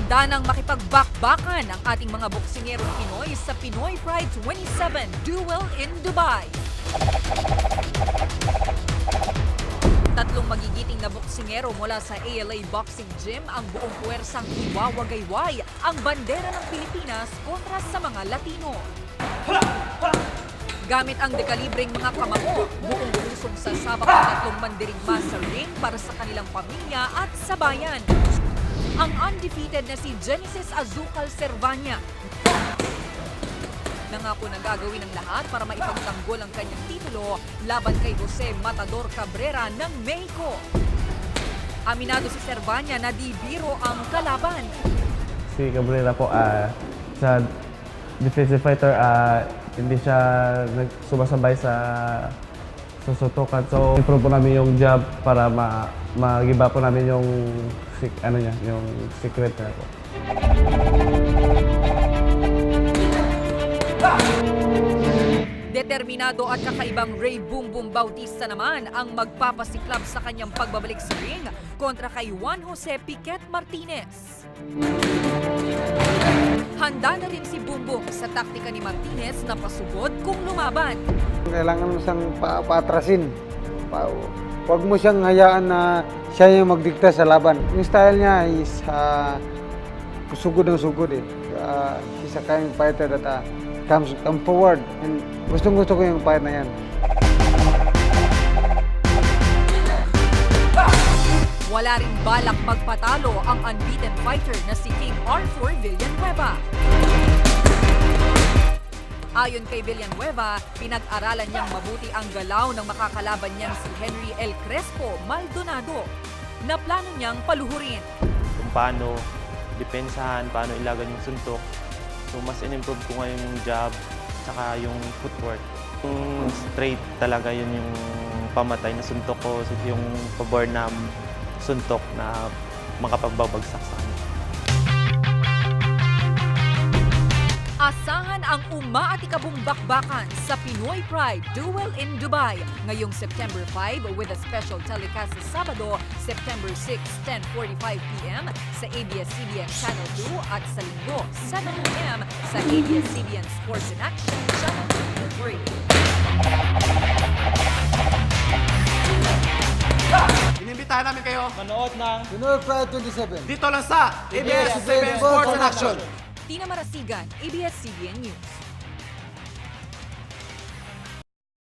Handa nang makipagbakbakan ang ating mga boksingerong Pinoy sa Pinoy Pride 27 Duel in Dubai. Tatlong magigiting na boksingero mula sa ALA Boxing Gym ang buong puwersang iwawagayway ang bandera ng Pilipinas kontra sa mga Latino. Gamit ang dekalibreng mga kamao, buong pusong sasabak ang tatlong mandirigma sa ring para sa kanilang pamilya at sa bayan. Ang undefeated na si Genesis Azucal Cervania nangako na gagawin ang lahat para maipagtanggol ang kanyang titulo laban kay Jose Matador Cabrera ng Mexico. Aminado si Cervania na di biro ang kalaban. Si Cabrera po, sa defensive fighter, hindi siya sumasabay sa susutukan. So, improve po namin yung jab para mag-iba po namin yung yung secret na po. Determinado at kakaibang Ray Boom Boom Bautista naman ang magpapasiklab sa kanyang pagbabalik sa ring kontra kay Juan Jose Piquet Martinez. Handa na rin si Boom Boom sa taktika ni Martinez na pasugod kung lumaban. Kailangan mo siyang paatrasin. Huwag mo siyang hayaan na siya yung magdikta sa laban. Yung style niya is sugod ng sugod eh. He's a kind of fighter that come forward. And gustong-gusto ko yung fight na yan. Wala ring balak magpatalo ang unbeaten fighter na si King Arthur Villanueva. Ayon kay Villanueva, pinag-aralan niyang mabuti ang galaw ng makakalaban niyang si Henry L. Crespo Maldonado na plano niyang paluhurin. Kung paano depensahan, paano ilagan yung suntok. So mas in-improve ko ngayon yung jab, tsaka yung footwork. Yung straight talaga yun yung pamatay na suntok ko, yung pabor na suntok na makapagbabagsak sa kanya. Asahan ang umaatikabong bakbakan sa Pinoy Pride Duel in Dubai ngayong September 5 with a special telecast sa Sabado, September 6, 10:45 p.m. sa ABS-CBN Channel 2 at sa Linggo, 7 p.m. sa ABS-CBN Sports in Action Channel 3. Inimbitahan namin kayo Manood ng Pinoy Pride 27. dito lang sa ABS-CBN Sports in Action. Tina Marasigan, ABS-CBN News.